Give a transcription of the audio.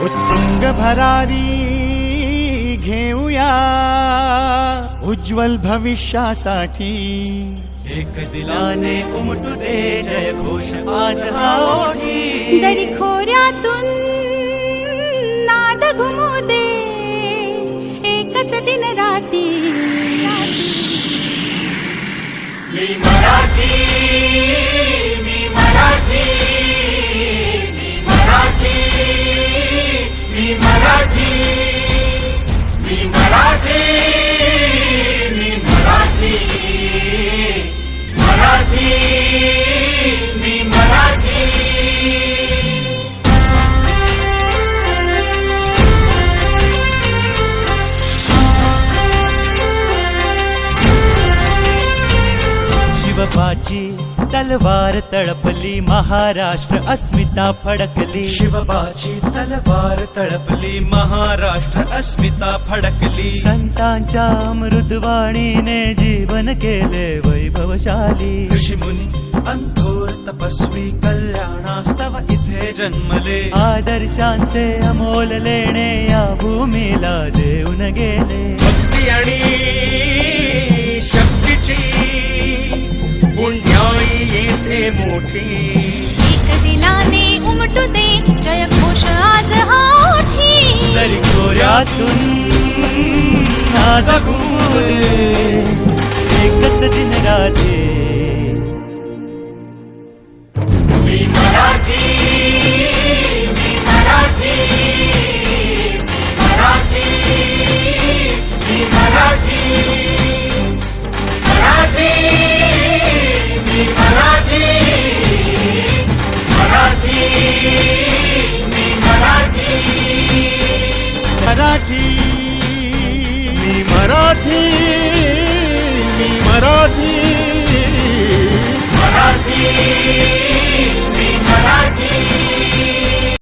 उत्तुंग भरारी घेऊया उज्ज्वल भविष्यासाठी। एक दिलाने उमटू दे जय घोष आज हा ओठी। दरी खोऱ्यातून नाद घुमू दे एकच दिन राती। मी मराठी, मी मराठी, मी मराठी, मी मराठी, मी मराठी, मी मराठी, मराठी, मी मराठी। शिवबाची तलवार तळपली महाराष्ट्र अस्मिता फडकली। शिवबाची तलवार तळपली महाराष्ट्र अस्मिता फडकली। संतांच्या अमृतवाणीने जीवन केले वैभवशाली। ऋषीमुनी अंथोर तपस्वी कल्याणास्तव इथे जन्मले। आदर्शांचे अमोल लेणे या भूमीला देऊन गेले। भक्ती आणि शक्तीची पुण्याई येथे मोठी। एक दिलाने उमटू दे जय घोष आज हा ओठी। दरी खोऱ्यातून नाद घुमू दे एकच दिन रात्री। मी मराठी, मी मराठी, मराठी, मी मराठी, मराठी, मी मराठी, मराठी, मी मराठी, मराठी, मी मराठी, मी मराठी, मराठी।